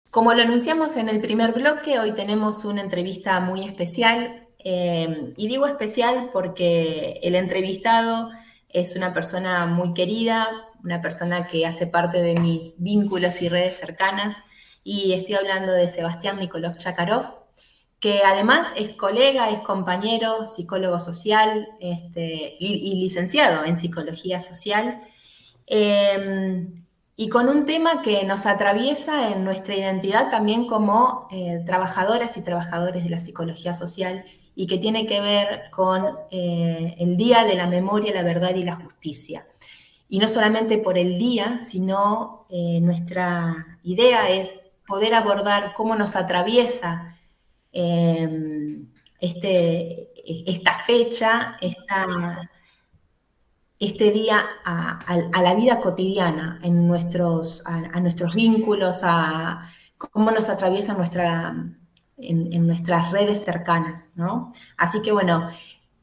Como lo anunciamos en el primer bloque, hoy tenemos una entrevista muy especial. Y digo especial porque el entrevistado es una persona muy querida, una persona que hace parte de mis vínculos y redes cercanas. Y estoy hablando de Sebastián Nikolov Chakarov, que además es colega, es compañero, psicólogo social y licenciado en psicología social. Eh, y con un tema que nos atraviesa en nuestra identidad también como trabajadoras y trabajadores de la psicología social y que tiene que ver con el Día de la Memoria, la Verdad y la Justicia. Y no solamente por el día, sino nuestra idea es poder abordar cómo nos atraviesa eh, esta fecha, este día a la vida cotidiana, a nuestros vínculos, a cómo nos atraviesa en nuestras redes cercanas, ¿no? Así que bueno,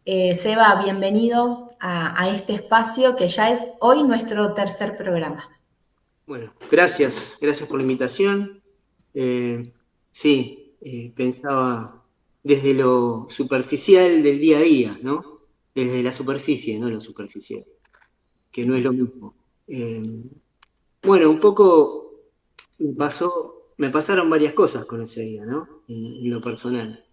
Seba, bienvenido a este espacio que ya es hoy nuestro tercer programa. Bueno, gracias por la invitación. Sí, pensaba desde lo superficial del día a día, ¿no? Desde la superficie, no lo superficial, que no es lo mismo. Eh, bueno, un poco me pasaron varias cosas con ese día, ¿no? En lo personal.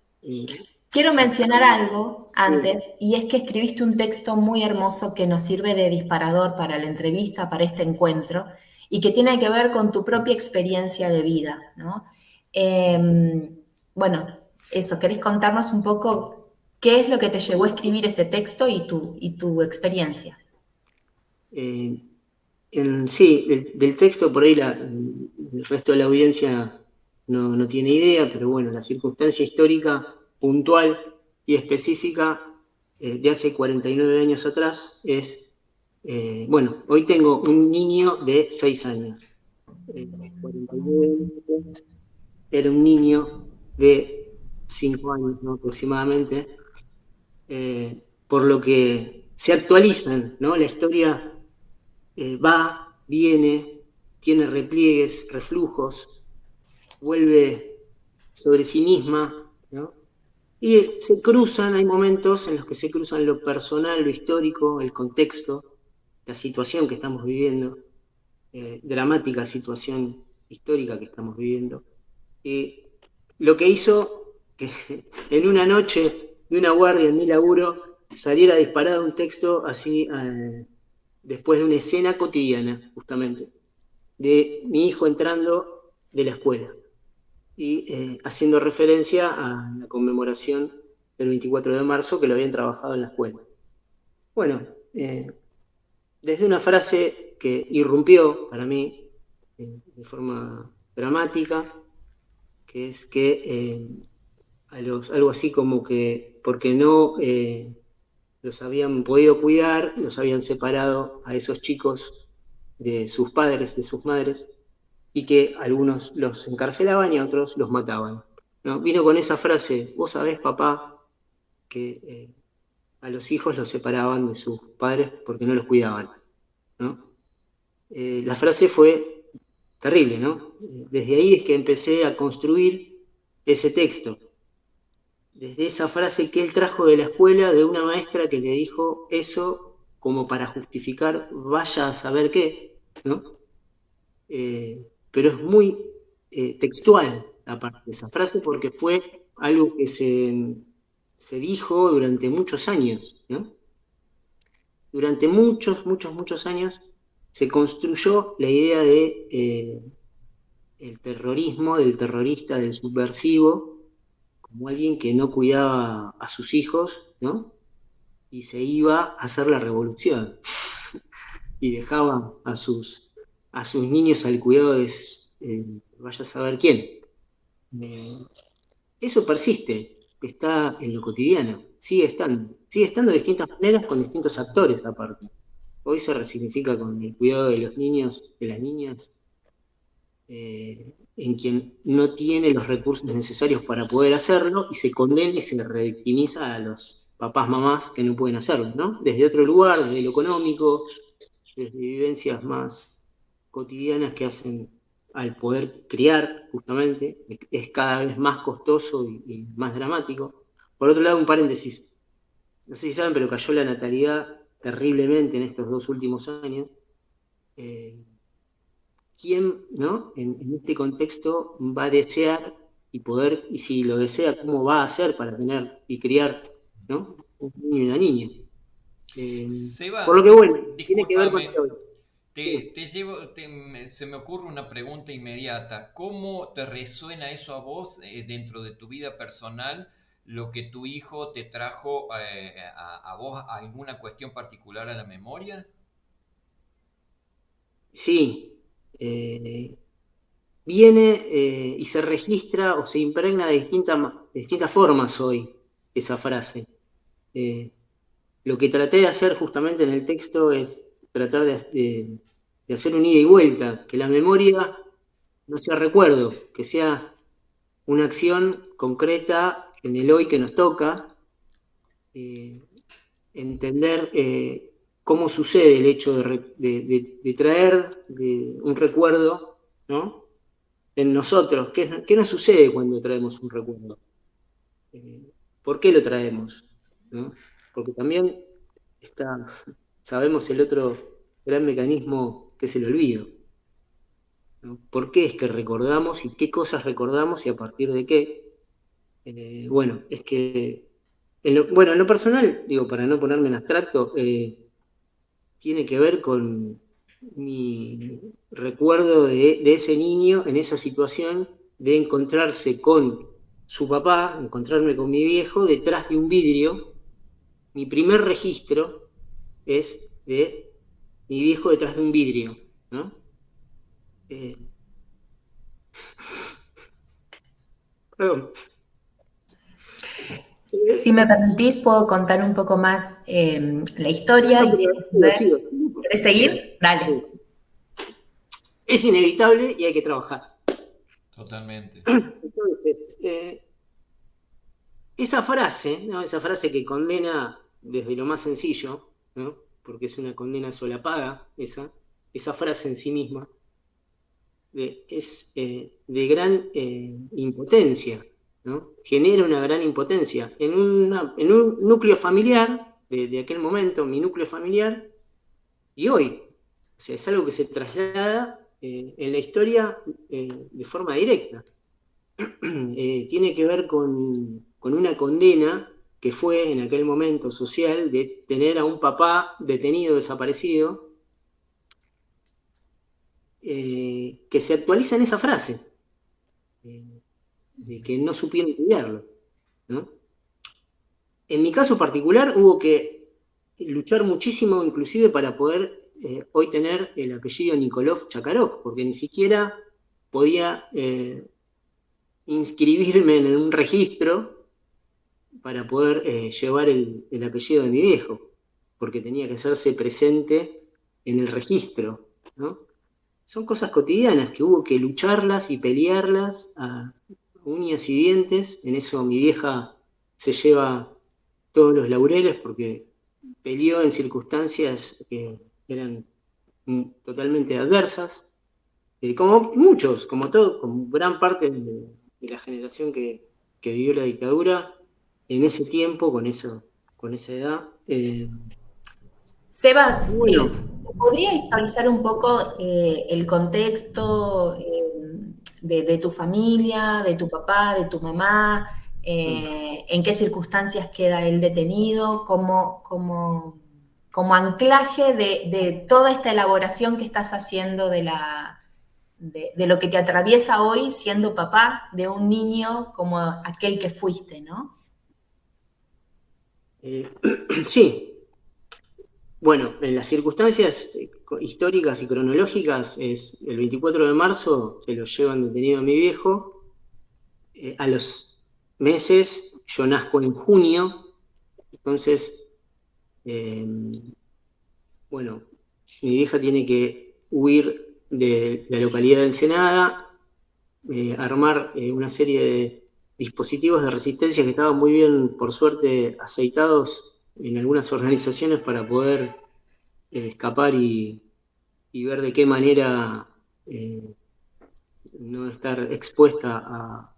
Quiero mencionar algo Sí, antes, y es que escribiste un texto muy hermoso que nos sirve de disparador para la entrevista, para este encuentro, y que tiene que ver con tu propia experiencia de vida, ¿no? Bueno, eso, ¿querés contarnos un poco qué es lo que te llevó a escribir ese texto y tu experiencia? eh, sí, del texto por ahí el resto de la audiencia no tiene idea, pero bueno, la circunstancia histórica puntual y específica de hace 49 años atrás es, bueno, hoy tengo un niño de 6 años. 49 años atrás era un niño de 5 años, ¿no? Aproximadamente, por lo que se actualizan, ¿no? La historia va, viene, tiene repliegues, reflujos, vuelve sobre sí misma, ¿no? Y se cruzan, hay momentos en los que se cruzan lo personal, lo histórico, el contexto, la situación que estamos viviendo, dramática situación histórica que estamos viviendo. Y lo que hizo que en una noche de una guardia en mi laburo saliera disparado un texto así, después de una escena cotidiana, justamente, de mi hijo entrando de la escuela y haciendo referencia a la conmemoración del 24 de marzo que lo habían trabajado en la escuela. Bueno, desde una frase que irrumpió para mí de forma dramática, que es que algo así como que porque no los habían podido cuidar, los habían separado a esos chicos de sus padres, de sus madres, y que algunos los encarcelaban y a otros los mataban. ¿No? Vino con esa frase, vos sabés, papá, que a los hijos los separaban de sus padres porque no los cuidaban. ¿No? La frase fue terrible, ¿no? Desde ahí es que empecé a construir ese texto. Desde esa frase que él trajo de la escuela, de una maestra que le dijo eso como para justificar, vaya a saber qué, ¿no? Pero es muy textual la parte de esa frase porque fue algo que se dijo durante muchos años, ¿no? Durante muchos años se construyó la idea de el terrorismo, del terrorista, del subversivo, como alguien que no cuidaba a sus hijos, ¿no? Y se iba a hacer la revolución y dejaba a sus niños al cuidado de vaya a saber quién. Eh, Eso persiste, está en lo cotidiano, sigue estando de distintas maneras con distintos actores aparte. Hoy se resignifica con el cuidado de los niños, de las niñas, en quien no tiene los recursos necesarios para poder hacerlo y se condena y se revictimiza a los papás, mamás que no pueden hacerlo, ¿no? Desde otro lugar, desde lo económico, desde vivencias más cotidianas que hacen al poder criar, justamente, es cada vez más costoso y más dramático. Por otro lado, un paréntesis, no sé si saben, pero cayó la natalidad terriblemente en estos 2 últimos años. ¿Quién, ¿no? En este contexto va a desear y poder, y si lo desea, cómo va a hacer para tener y criar, ¿no? Un niño y una niña? Por lo Seba, que, bueno, tiene que ver con discúlpame, esto. Sí. se me ocurre una pregunta inmediata. ¿Cómo te resuena eso a vos dentro de tu vida personal, lo que tu hijo te trajo a vos, alguna cuestión particular a la memoria? Sí, viene y se registra o se impregna de distintas formas hoy esa frase. Eh, lo que traté de hacer justamente en el texto es tratar de hacer un ida y vuelta, que la memoria no sea recuerdo, que sea una acción concreta en el hoy que nos toca, eh, entender cómo sucede el hecho de traer un recuerdo, ¿no? En nosotros. ¿Qué nos sucede cuando traemos un recuerdo? Eh, ¿Por qué lo traemos? ¿No? Porque también está, sabemos el otro gran mecanismo que es el olvido, ¿no? ¿Por qué es que recordamos y qué cosas recordamos y a partir de qué? Bueno, es que, en lo personal, digo, para no ponerme en abstracto, tiene que ver con mi recuerdo de ese niño en esa situación de encontrarse con su papá, encontrarme con mi viejo detrás de un vidrio. Mi primer registro es de mi viejo detrás de un vidrio, ¿no? Eh, perdón. Si me permitís, puedo contar un poco más la historia No, y pero tiene que ver. sigo. ¿Querés seguir? Dale. Es inevitable y hay que trabajar. Totalmente. Entonces, esa frase, ¿no? Esa frase que condena desde lo más sencillo, ¿no? Porque es una condena solapada, esa frase en sí misma, es de gran impotencia, ¿no? Genera una gran impotencia. En un núcleo familiar, de aquel momento, mi núcleo familiar, y hoy. O sea, es algo que se traslada en la historia de forma directa. Tiene que ver con una condena que fue en aquel momento social de tener a un papá detenido, desaparecido, que se actualiza en esa frase, de que no supieron cuidarlo, ¿no? En mi caso particular hubo que luchar muchísimo inclusive para poder hoy tener el apellido Nikolov Chakarov, porque ni siquiera podía inscribirme en un registro para poder llevar el apellido de mi viejo, porque tenía que hacerse presente en el registro, ¿no? Son cosas cotidianas que hubo que lucharlas y pelearlas a uñas y dientes. En eso mi vieja se lleva todos los laureles porque peleó en circunstancias que eran totalmente adversas, como muchos, como todo, como gran parte de la generación que vivió la dictadura en ese tiempo, con esa edad. Seba, Bueno, ¿se podría historizar un poco el contexto de tu familia, de tu papá, de tu mamá? ¿En qué circunstancias queda él detenido? Como anclaje de toda esta elaboración que estás haciendo de lo que te atraviesa hoy siendo papá de un niño como aquel que fuiste, ¿no? eh, sí, bueno, en las circunstancias históricas y cronológicas, es el 24 de marzo se lo llevan detenido a mi viejo. A los meses, yo nazco en junio, entonces, eh, bueno, mi vieja tiene que huir de la localidad de Ensenada, armar una serie de dispositivos de resistencia que estaban muy bien, por suerte, aceitados en algunas organizaciones para poder escapar y ver de qué manera no estar expuesta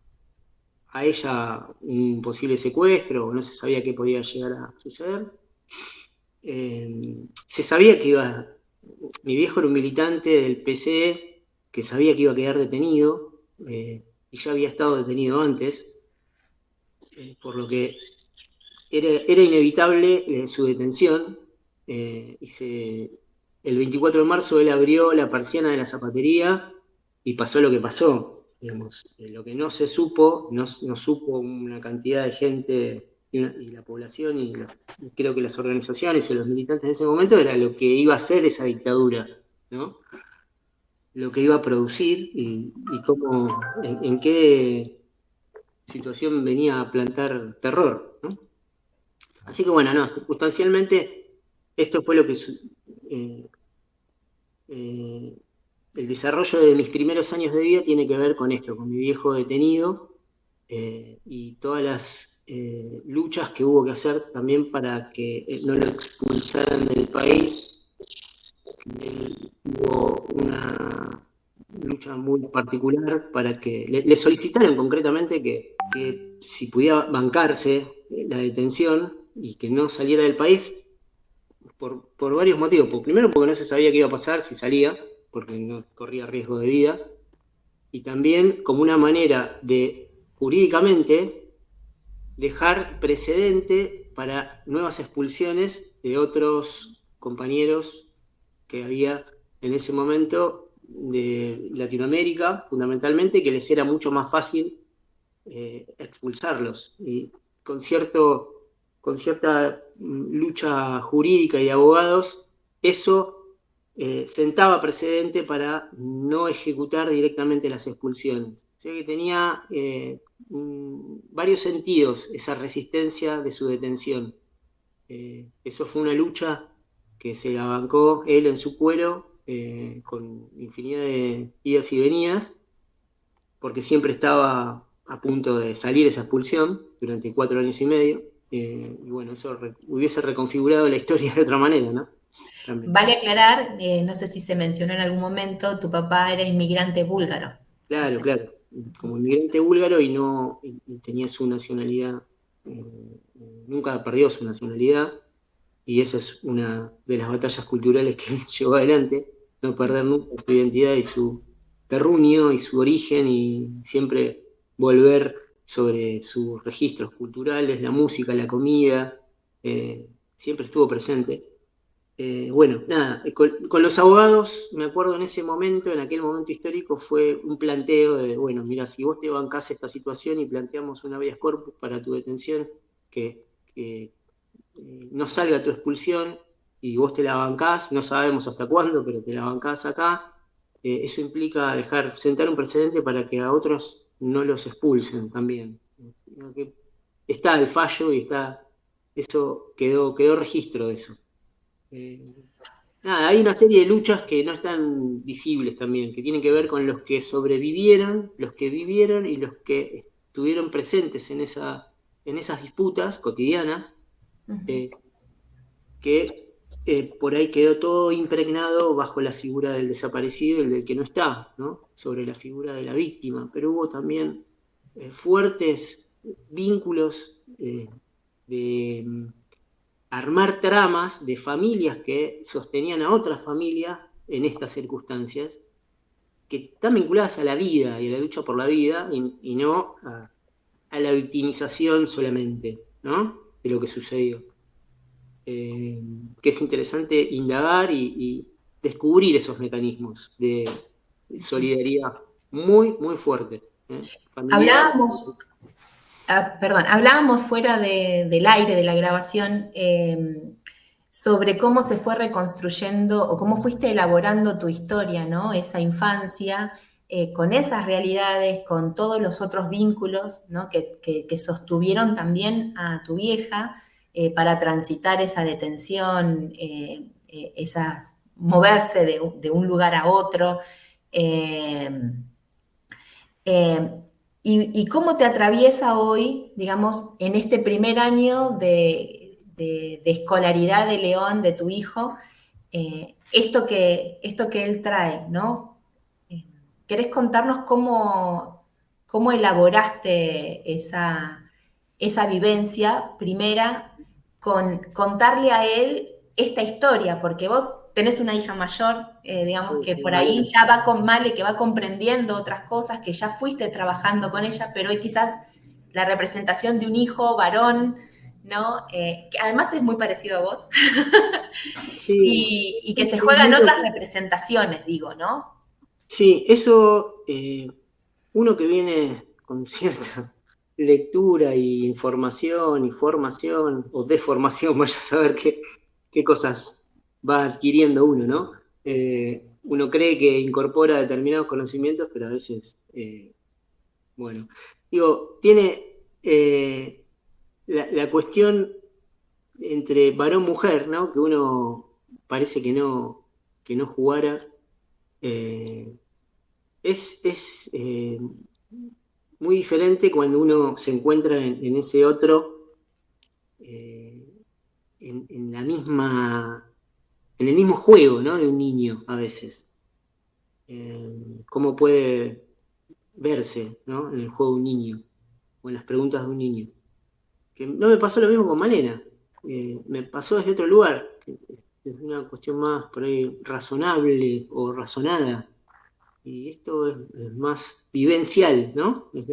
a ella un posible secuestro, no se sabía qué podía llegar a suceder. Se sabía que mi viejo era un militante del PCE que sabía que iba a quedar detenido, y ya había estado detenido antes, por lo que era inevitable su detención, el 24 de marzo él abrió la persiana de la zapatería y pasó lo que pasó, digamos. Lo que no se supo, no supo una cantidad de gente y la población y creo que las organizaciones y los militantes de ese momento era lo que iba a ser esa dictadura, ¿no? Lo que iba a producir y cómo, en qué situación venía a plantar terror, ¿no? Así que bueno, no, circunstancialmente esto fue lo que eh, eh, el desarrollo de mis primeros años de vida tiene que ver con esto, con mi viejo detenido, y todas las luchas que hubo que hacer también para que no lo expulsaran del país. Hubo una lucha muy particular para que le solicitaron concretamente que si podía bancarse la detención y que no saliera del país por varios motivos. Primero porque no se sabía qué iba a pasar si salía, porque no corría riesgo de vida, y también como una manera de jurídicamente dejar precedente para nuevas expulsiones de otros compañeros que había en ese momento de Latinoamérica, fundamentalmente, que les era mucho más fácil expulsarlos. Y con, con cierta lucha jurídica y de abogados, eso sentaba precedente para no ejecutar directamente las expulsiones. O sea que tenía varios sentidos esa resistencia de su detención. Eso fue una lucha que se la bancó él en su cuero, con infinidad de idas y venidas, porque siempre estaba a punto de salir esa expulsión durante 4 años y medio. Y bueno, eso hubiese reconfigurado la historia de otra manera, ¿no? También. Vale aclarar, no sé si se mencionó en algún momento, tu papá era inmigrante búlgaro. Claro, claro. Como inmigrante búlgaro y tenía su nacionalidad, nunca perdió su nacionalidad, y esa es una de las batallas culturales que llevó adelante, no perder nunca su identidad y su terruño y su origen, y siempre volver sobre sus registros culturales, la música, la comida, siempre estuvo presente. Bueno, nada, con los abogados, me acuerdo en ese momento, en aquel momento histórico, fue un planteo de, bueno, mira, si vos te bancás esta situación y planteamos un habeas corpus para tu detención, que no salga tu expulsión y vos te la bancás, no sabemos hasta cuándo, pero te la bancás acá, eso implica sentar un precedente para que a otros no los expulsen también. Que está el fallo y eso quedó registro de eso. Nada, hay una serie de luchas que no están visibles también, que tienen que ver con los que sobrevivieron, los que vivieron y los que estuvieron presentes en esas disputas cotidianas, que por ahí quedó todo impregnado bajo la figura del desaparecido y del que no está, ¿no? Sobre la figura de la víctima, pero hubo también fuertes vínculos de armar tramas de familias que sostenían a otras familias en estas circunstancias, que están vinculadas a la vida y a la lucha por la vida, y no a la victimización solamente, ¿no? De lo que sucedió. Que es interesante indagar y descubrir esos mecanismos de solidaridad muy, muy fuerte. Hablábamos fuera del aire de la grabación sobre cómo se fue reconstruyendo o cómo fuiste elaborando tu historia, ¿no? Esa infancia, con esas realidades, con todos los otros vínculos, ¿no? que sostuvieron también a tu vieja para transitar esa detención, moverse de un lugar a otro. ¿Y cómo te atraviesa hoy, digamos, en este primer año de escolaridad de León, de tu hijo, esto que él trae, ¿no? ¿querés contarnos cómo elaboraste esa vivencia primera con contarle a él esta historia? Porque vos tenés una hija mayor, digamos que por ahí Malena. ya va con Male, que va comprendiendo otras cosas, que ya fuiste trabajando con ella, pero hoy quizás la representación de un hijo varón, ¿no? Que además es muy parecido a vos, Sí, y que se es juegan muy otras representaciones, digo, ¿no? sí, eso, uno que viene con cierta lectura y información y formación o deformación, vaya a saber qué cosas va adquiriendo uno, ¿no? Uno cree que incorpora determinados conocimientos, pero a veces, bueno, digo, tiene la cuestión entre varón-mujer, ¿no? Que uno parece que no jugara. eh, es muy diferente cuando uno se encuentra en ese otro, eh, en la misma, en el mismo juego, ¿no? De un niño a veces. Cómo puede verse, ¿no? En el juego de un niño o en las preguntas de un niño. Que no me pasó lo mismo con Malena. Me pasó desde otro lugar, que es una cuestión más por ahí razonable o razonada. Y esto es más vivencial, ¿no? Es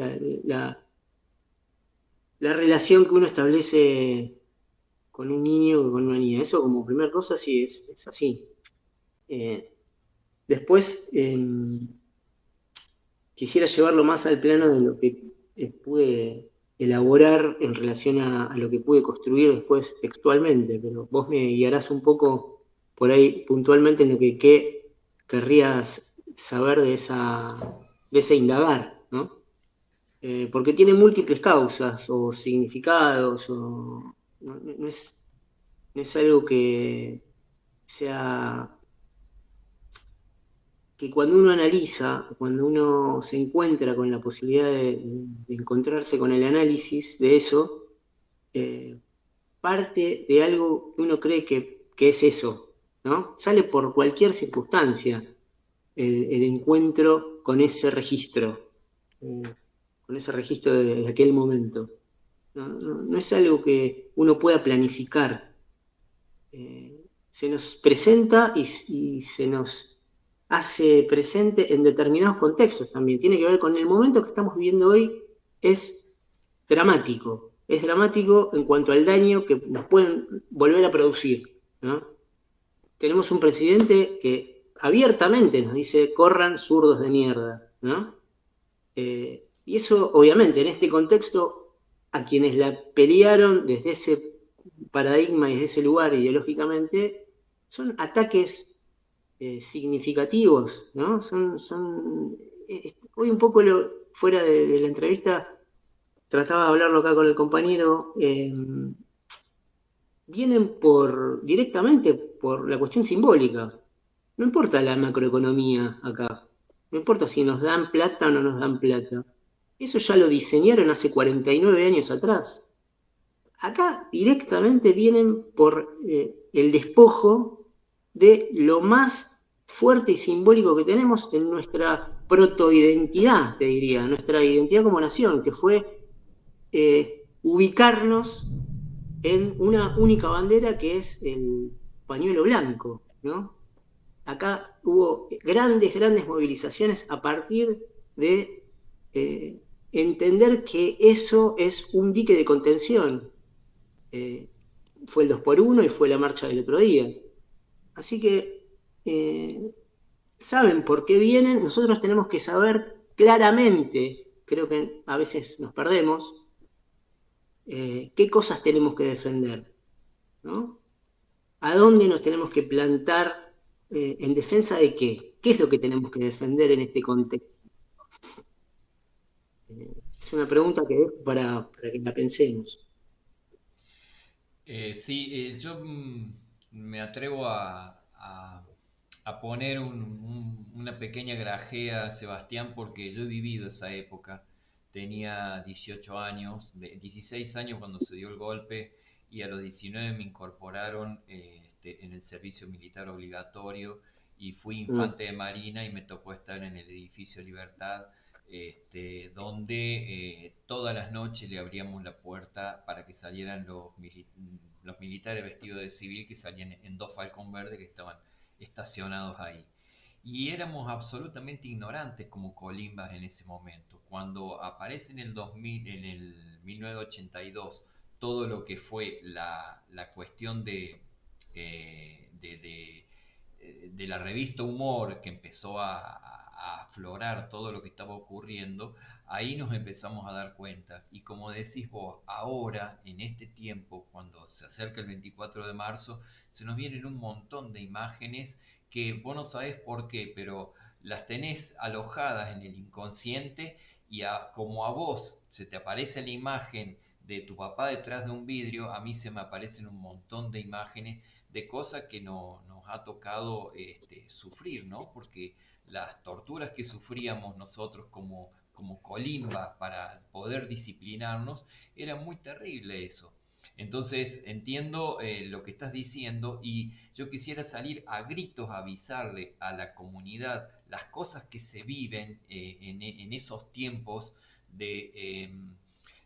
la relación que uno establece con un niño o con una niña. Eso como primera cosa sí es así. Eh, Después quisiera llevarlo más al plano de lo que pude elaborar en relación a lo que pude construir después textualmente, pero vos me guiarás un poco por ahí puntualmente en lo que qué querrías saber de ese indagar, ¿no? Porque tiene múltiples causas o significados, no es, no es algo que sea, que cuando uno analiza, cuando uno se encuentra con la posibilidad de encontrarse con el análisis de eso, eh, parte de algo que uno cree que es eso, ¿no? Sale por cualquier circunstancia el encuentro eh, con ese registro de aquel momento. No es algo que uno pueda planificar. Se nos presenta y se nos hace presente en determinados contextos también. Tiene que ver con el momento que estamos viviendo hoy, es dramático. Es dramático en cuanto al daño que nos pueden volver a producir, ¿no? Tenemos un presidente que abiertamente nos dice, corran zurdos de mierda, ¿no? Y eso, obviamente, en este contexto, a quienes la pelearon desde ese paradigma y desde ese lugar ideológicamente, son ataques significativos, ¿no? Hoy un poco fuera de la entrevista, trataba de hablarlo acá con el compañero, vienen directamente por la cuestión simbólica. No importa la macroeconomía acá, no importa si nos dan plata o no nos dan plata. Eso ya lo diseñaron hace 49 años atrás. Acá directamente vienen por el despojo de lo más fuerte y simbólico que tenemos en nuestra protoidentidad, te diría, nuestra identidad como nación, que fue ubicarnos en una única bandera que es el pañuelo blanco, ¿no? Acá hubo grandes movilizaciones a partir de entender que eso es un dique de contención. Eh, Fue el 2 por 1 y fue la marcha del otro día. Así que saben por qué vienen, nosotros tenemos que saber claramente, creo que a veces nos perdemos, qué cosas tenemos que defender, ¿no? ¿A dónde nos tenemos que plantar en defensa de qué? ¿Qué es lo que tenemos que defender en este contexto? Es una pregunta que dejo para que la pensemos. Sí, yo me atrevo a poner una pequeña grajea, Sebastián, porque yo he vivido esa época. Tenía 18 años, 16 años cuando se dio el golpe y a los 19 me incorporaron en el servicio militar obligatorio y fui infante de marina y me tocó estar en el edificio Libertad, donde todas las noches le abríamos la puerta para que salieran los militares vestidos de civil, que salían en dos Falcon Verde que estaban estacionados ahí. Y éramos absolutamente ignorantes como colimbas en ese momento. Cuando aparece en el 2000, en el 1982, todo lo que fue la cuestión eh, de, de, de la revista Humor, que empezó a aflorar todo lo que estaba ocurriendo, ahí nos empezamos a dar cuenta. Y como decís vos, ahora, en este tiempo, cuando se acerca el 24 de marzo, se nos vienen un montón de imágenes que vos no sabés por qué, pero las tenés alojadas en el inconsciente, y como a vos se te aparece la imagen de tu papá detrás de un vidrio, a mí se me aparecen un montón de imágenes de cosas que nos ha tocado sufrir, ¿no? Porque las torturas que sufríamos nosotros como colimbas para poder disciplinarnos, era muy terrible eso. Entonces entiendo lo que estás diciendo, y yo quisiera salir a gritos a avisarle a la comunidad las cosas que se viven en esos tiempos de,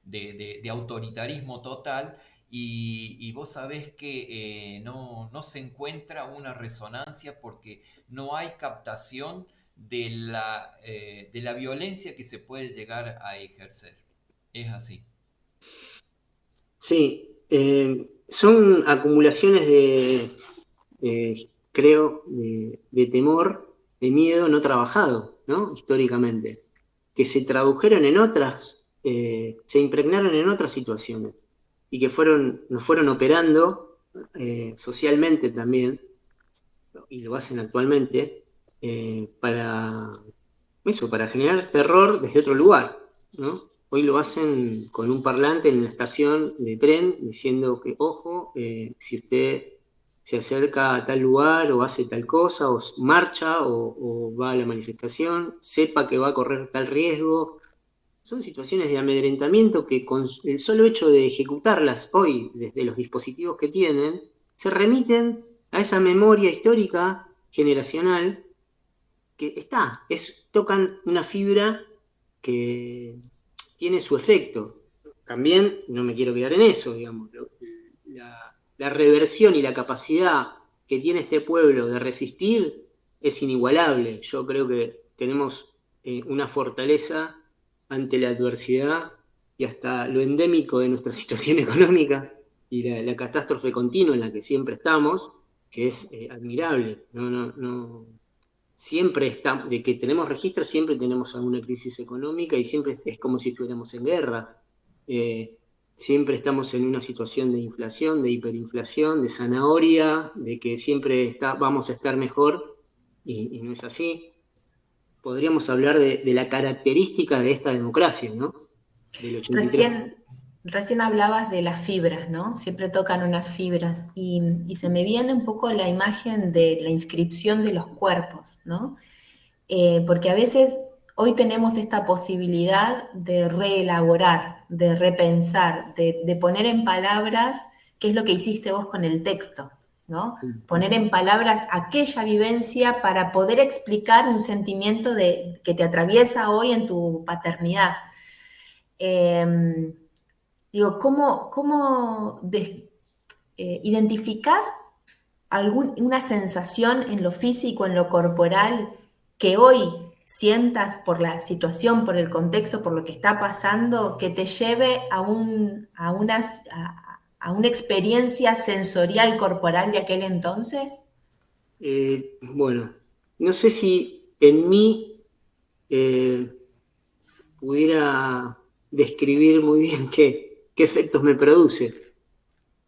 de autoritarismo total, y vos sabés que no se encuentra una resonancia porque no hay captación de la violencia que se puede llegar a ejercer. Es así. Sí, son acumulaciones creo, de temor, de miedo no trabajado, ¿no? Históricamente, que se tradujeron en otras, se impregnaron en otras situaciones y que nos fueron operando socialmente también, y lo hacen actualmente, para eso, para generar terror desde otro lugar, ¿no? Hoy lo hacen con un parlante en la estación de tren diciendo que, ojo, si usted se acerca a tal lugar o hace tal cosa, o marcha o va a la manifestación, sepa que va a correr tal riesgo. Son situaciones de amedrentamiento que con el solo hecho de ejecutarlas hoy desde los dispositivos que tienen, se remiten a esa memoria histórica generacional que tocan una fibra que tiene su efecto. También no me quiero quedar en eso, digamos. La reversión y la capacidad que tiene este pueblo de resistir es inigualable. Yo creo que tenemos una fortaleza ante la adversidad y hasta lo endémico de nuestra situación económica y la catástrofe continua en la que siempre estamos, que es admirable. No, siempre de que tenemos registro, siempre tenemos alguna crisis económica y siempre es como si estuviéramos en guerra. Siempre estamos en una situación de inflación, de hiperinflación, de zanahoria, de que siempre vamos a estar mejor, y no es así. Podríamos hablar de la característica de esta democracia, ¿no? Del 83. Recién hablabas de las fibras, ¿no? Siempre tocan unas fibras y se me viene un poco la imagen de la inscripción de los cuerpos, ¿no? Porque a veces hoy tenemos esta posibilidad de reelaborar, de repensar, de poner en palabras qué es lo que hiciste vos con el texto, ¿no? Poner en palabras aquella vivencia para poder explicar un sentimiento que te atraviesa hoy en tu paternidad. Digo, ¿cómo identificás una sensación en lo físico, en lo corporal, que hoy sientas por la situación, por el contexto, por lo que está pasando, que te lleve a una experiencia sensorial corporal de aquel entonces? Bueno, no sé si en mí pudiera describir muy bien qué efectos me produce.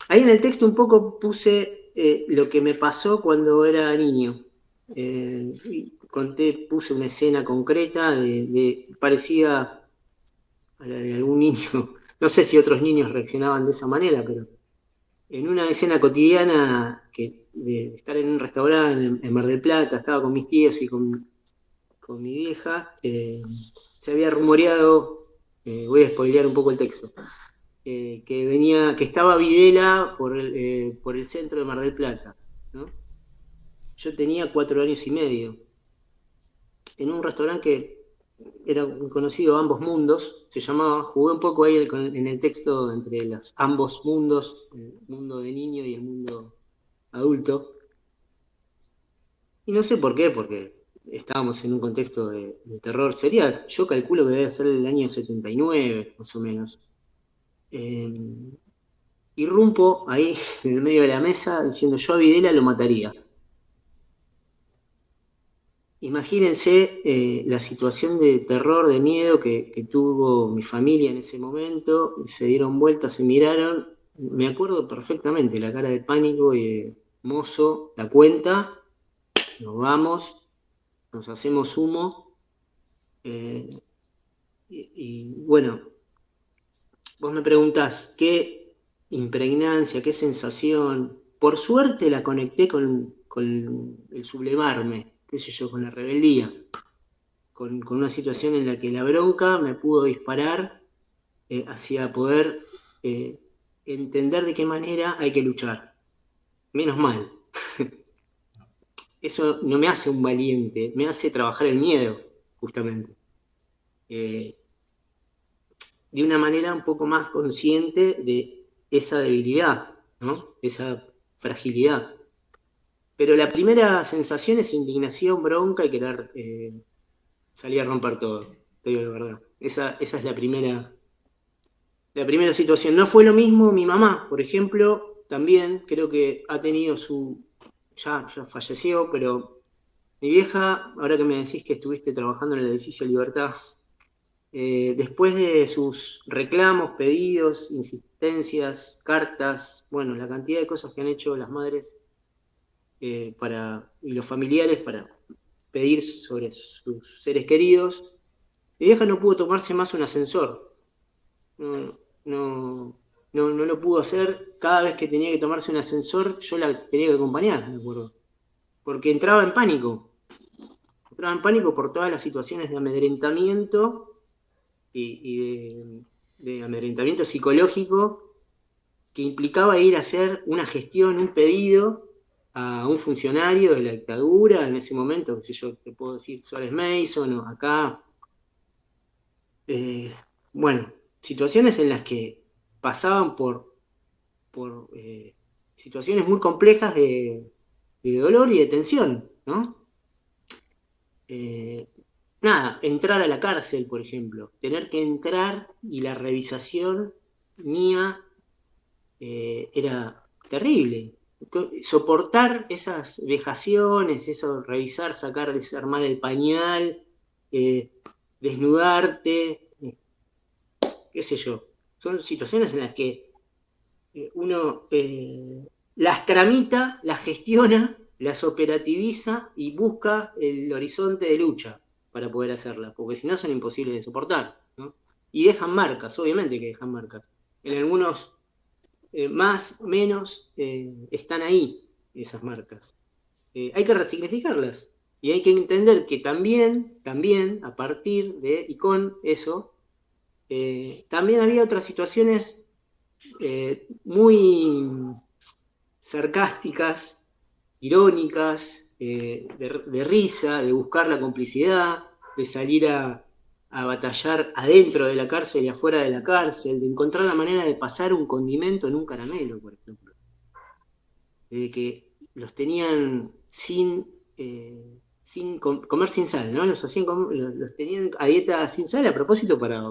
Ahí en el texto un poco puse lo que me pasó cuando era niño. Puse una escena concreta parecida a la de algún niño. No sé si otros niños reaccionaban de esa manera, pero en una escena cotidiana de estar en un restaurante en Mar del Plata, estaba con mis tíos y con mi vieja, se había rumoreado, voy a spoilear un poco el texto, que estaba Videla por el centro de Mar del Plata, ¿no? yo tenía 4 años y medio, en un restaurante que era conocido Ambos Mundos, se llamaba, jugué un poco ahí en el texto entre los ambos mundos, el mundo de niño y el mundo adulto. Y no sé por qué, porque estábamos en un contexto de terror. Yo calculo que debe ser el año 79, más o menos. Irrumpo ahí en el medio de la mesa diciendo: yo a Videla lo mataría. Imagínense la situación de terror, de miedo que tuvo mi familia en ese momento. Se dieron vueltas, se miraron. Me acuerdo perfectamente la cara de pánico y de mozo, la cuenta, nos vamos, nos hacemos humo. Y bueno, vos me preguntás qué impregnancia, qué sensación. Por suerte la conecté con el sublevarme, qué sé yo, con la rebeldía, con una situación en la que la bronca me pudo disparar hacia poder entender de qué manera hay que luchar. Menos mal. Eso no me hace un valiente, me hace trabajar el miedo, justamente. De una manera un poco más consciente de esa debilidad, ¿no? Esa fragilidad. Pero la primera sensación es indignación, bronca y querer salir a romper todo, te digo la verdad. Esa es la primera situación. No fue lo mismo mi mamá, por ejemplo, también creo que ha tenido ya falleció, pero mi vieja, ahora que me decís que estuviste trabajando en el edificio Libertad, después de sus reclamos, pedidos, insistencias, cartas, bueno, la cantidad de cosas que han hecho las madres y los familiares para pedir sobre sus seres queridos, mi vieja no pudo tomarse más un ascensor. No lo pudo hacer. Cada vez que tenía que tomarse un ascensor, yo la tenía que acompañar, me acuerdo. Porque entraba en pánico. Entraba en pánico por todas las situaciones de amedrentamiento y de amedrentamiento psicológico que implicaba ir a hacer una gestión, un pedido a un funcionario de la dictadura en ese momento, qué sé yo, te puedo decir Suárez Mason o acá. Bueno, situaciones en las que pasaban por situaciones muy complejas de dolor y de tensión, ¿no? Nada, entrar a la cárcel, por ejemplo, tener que entrar y la revisación mía era terrible. Soportar esas vejaciones, eso, revisar, sacar, desarmar el pañal, desnudarte, qué sé yo. Son situaciones en las que uno las tramita, las gestiona, las operativiza y busca el horizonte de lucha para poder hacerlas, porque si no son imposibles de soportar, ¿no? Y dejan marcas, obviamente que dejan marcas. En algunos más, menos, están ahí esas marcas. Hay que resignificarlas y hay que entender que también, a partir de y con eso, también había otras situaciones muy sarcásticas, irónicas, de risa, de buscar la complicidad, de salir a batallar adentro de la cárcel y afuera de la cárcel, de encontrar la manera de pasar un condimento en un caramelo, por ejemplo. De que los tenían sin comer sin sal, ¿no? Los tenían a dieta sin sal a propósito para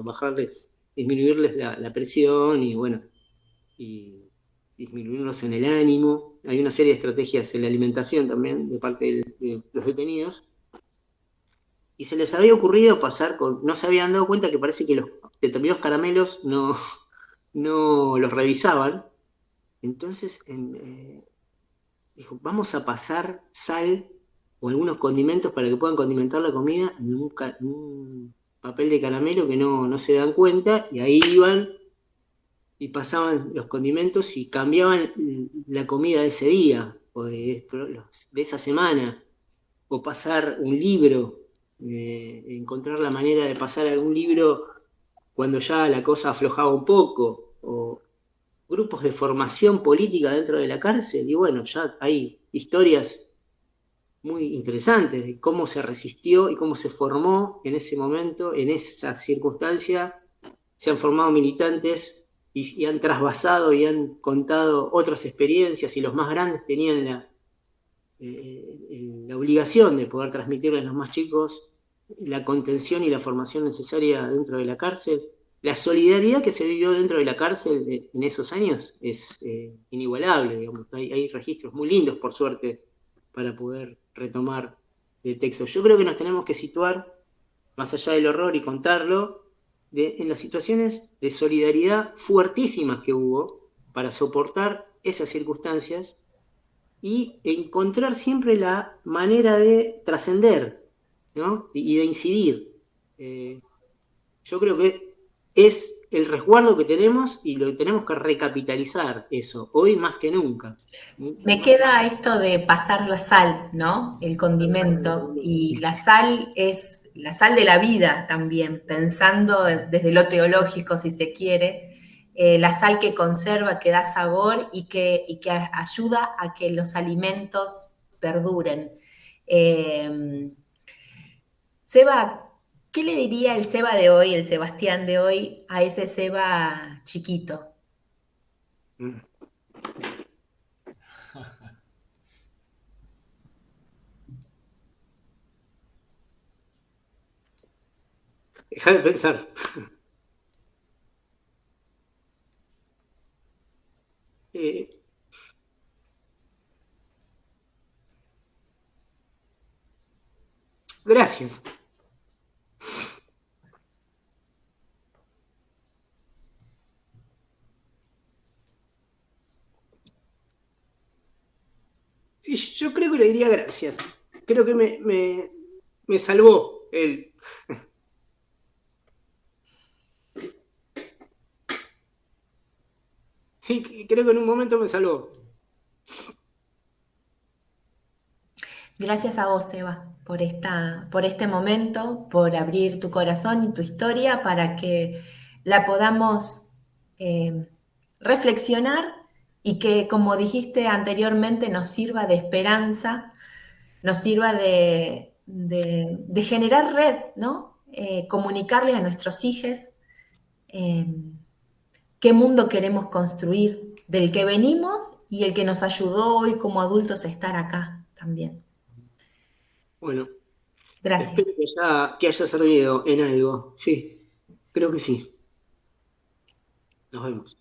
disminuirles la presión y bueno, y disminuirlos en el ánimo. Hay una serie de estrategias en la alimentación también de parte de los detenidos. Y se les había ocurrido no se habían dado cuenta que parece que los determinados caramelos no los revisaban. Entonces dijo: vamos a pasar sal o algunos condimentos para que puedan condimentar la comida en un papel de caramelo que no se dan cuenta, y ahí iban y pasaban los condimentos y cambiaban la comida de ese día o de esa semana, o pasar un libro, encontrar la manera de pasar algún libro cuando ya la cosa aflojaba un poco, o grupos de formación política dentro de la cárcel, y bueno, ya hay historias muy interesantes de cómo se resistió y cómo se formó en ese momento, en esa circunstancia. Se han formado militantes y han trasvasado y han contado otras experiencias, y los más grandes tenían la obligación de poder transmitirle a los más chicos la contención y la formación necesaria dentro de la cárcel. La solidaridad que se vivió dentro de la cárcel en esos años es inigualable, digamos. Hay registros muy lindos, por suerte, para poder retomar el texto. Yo creo que nos tenemos que situar, más allá del horror y contarlo, en las situaciones de solidaridad fuertísimas que hubo para soportar esas circunstancias y encontrar siempre la manera de trascender, ¿no? Y de incidir. Yo creo que es el resguardo que tenemos y lo tenemos que recapitalizar eso, hoy más que nunca. Me queda esto de pasar la sal, ¿no? El condimento. Y la sal es la sal de la vida también, pensando desde lo teológico, si se quiere, la sal que conserva, que da sabor y que ayuda a que los alimentos perduren. Seba, ¿qué le diría el Seba de hoy, el Sebastián de hoy, a ese Seba chiquito? Deja de pensar. Gracias. Y yo creo que le diría gracias. Creo que me salvó él. Sí, creo que en un momento me salvó. Gracias a vos, Seba, por este momento, por abrir tu corazón y tu historia para que la podamos eh, reflexionar y que, como dijiste anteriormente, nos sirva de esperanza, nos sirva de generar red, ¿no? Comunicarle a nuestros hijos qué mundo queremos construir, del que venimos y el que nos ayudó hoy como adultos a estar acá también. Bueno, espero Gracias. que haya servido en algo. Sí, creo que sí. Nos vemos.